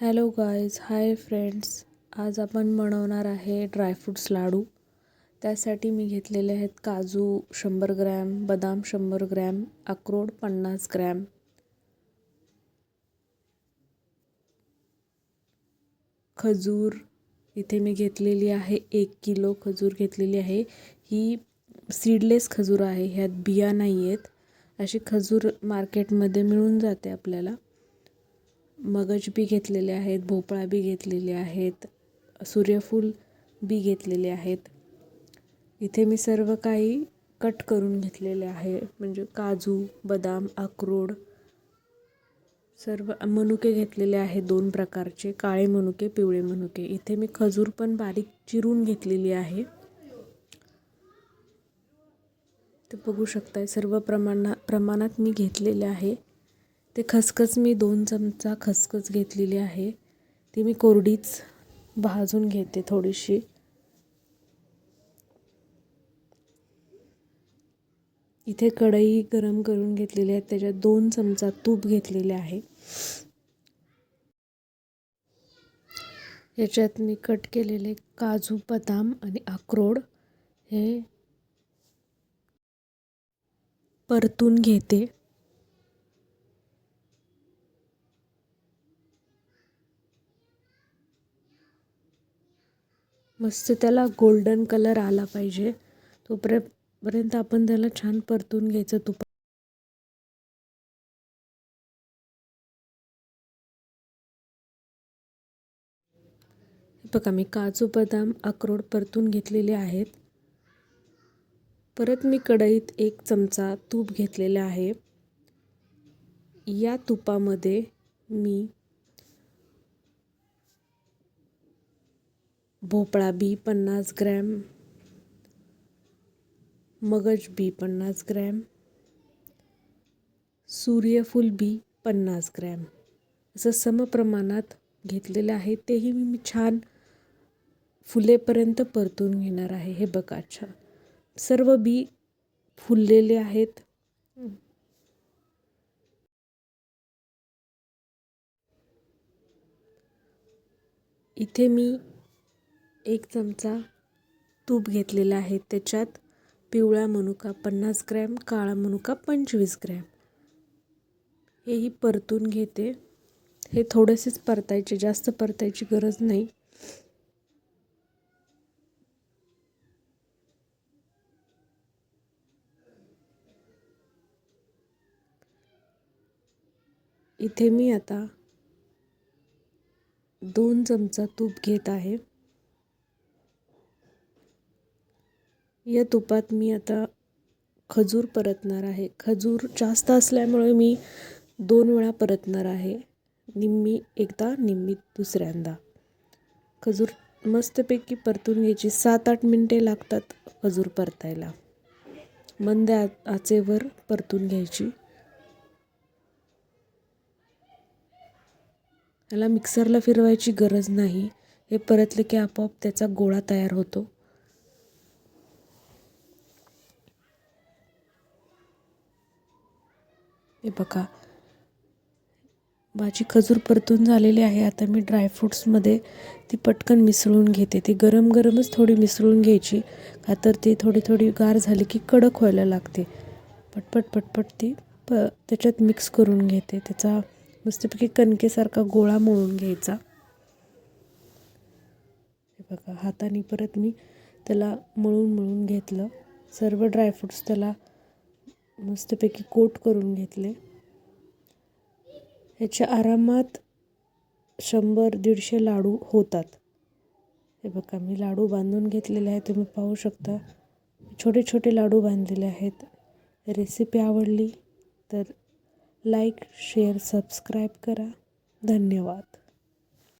Hello guys, hi friends. आज आपण बनवणार आहे ड्रायफ्रूट्स लाडू. त्यासाठी मी घेतलेले आहेत काजू 100 ग्रॅम, बदाम 100 ग्रॅम, अक्रोड 50 ग्रॅम, खजूर इथे मी घेतलेली आहे 1 किलो खजूर घेतलेली आहे. ही सीडलेस खजूर आहे, ह्यात बिया नाही आहेत. अशी खजूर मार्केटमध्ये मिळून जाते आपल्याला. मगज बी घेतलेले आहेत, भोपळा बी घेतलेले आहेत, सूर्यफूल बी घेतलेले आहेत. इथे मी सर्व काही कट करून घेतलेले आहे, म्हणजे काजू, बदाम, अक्रोड, सर्व मनुके घेतलेले आहेत 2 प्रकारचे, काळे मनुके, पिवळे मनुके. इथे मी खजूर पण बारीक चिरून घेतलेली आहे. ते बघू शकताय सर्व प्रमाणात मी घेतलेले आहे. ते खसखस मी 2 चमचा खसखस घेतलेली आहे. ती मी कोरडीच भाजून घेते थोडीशी. इथे कढई गरम करून घेतलेली आहे, त्याच्यात 2 चमचा तूप घेतलेले आहे. याच्यात मी कट केलेले काजू, बदाम आणि अक्रोड हे परतून घेते. मस्त त्याला गोल्डन कलर आला पाहिजे तोपर्यंत आपण त्याला छान परतून घ्यायचं तुपात. बघा, मी काजू, बदाम, अक्रोड परतून घेतलेले आहेत. परत मी कढईत 1 चमचा तूप घेतलेले आहे. या तुपामध्ये मी भोपळा बी 50 ग्रॅम, मगज बी 50 ग्रॅम, सूर्यफूल बी 50 ग्रॅम असं समप्रमाणात घेतलेलं आहे. तेही मी छान फुलेपर्यंत परतून घेणार आहे. हे बघा, छान सर्व बी फुललेले आहेत. इथे मी 1 चमचा तूप घेतलेला आहे. त्याच्यात पिवळा मनुका 50 ग्रॅम, काळा मनुका 25 ग्रॅम हेही परतून घेते. हे थोडेसेच परतायचे, जास्त परतायची गरज नाही. इथे मी आता 2 चमचा तूप घेत आहे. या तुपात मी आता खजूर परतणार आहे. खजूर जास्त असल्यामुळे मी 2 वेळा परतणार आहे. निम्मी एकदा, निम्मी दुसऱ्यांदा. खजूर मस्तपैकी परतून घ्यायची. 7-8 मिनिटे लागतात खजूर परतायला. मंद आचेवर परतून घ्यायची. याला मिक्सरला फिरवायची गरज नाही. हे परतले की आपोआप त्याचा गोळा तयार होतो. हे बघा, माझी खजूर परतून झालेली आहे. आता मी ड्रायफ्रूट्समध्ये ती पटकन मिसळून घेते. ती गरम गरमच थोडी मिसळून घ्यायची, का तर ती थोडी गार झाली की कडक व्हायला लागते. पटपट ती त्याच्यात मिक्स करून घेते. त्याचा मस्तपैकी कणकेसारखा गोळा मळून घ्यायचा. हे बघा, हाताने परत मी त्याला मळून घेतलं. सर्व ड्रायफ्रूट्स त्याला मस्तपैकी कोट करून घेतले. ह्याच्या आरामात 100-150 लाडू होतात. हे बघा, मी लाडू बांधून घेतलेले आहेत. तुम्ही पाहू शकता, छोटे छोटे लाडू बांधलेले आहेत. रेसिपी आवडली तर लाईक, शेअर, सबस्क्राईब करा. धन्यवाद.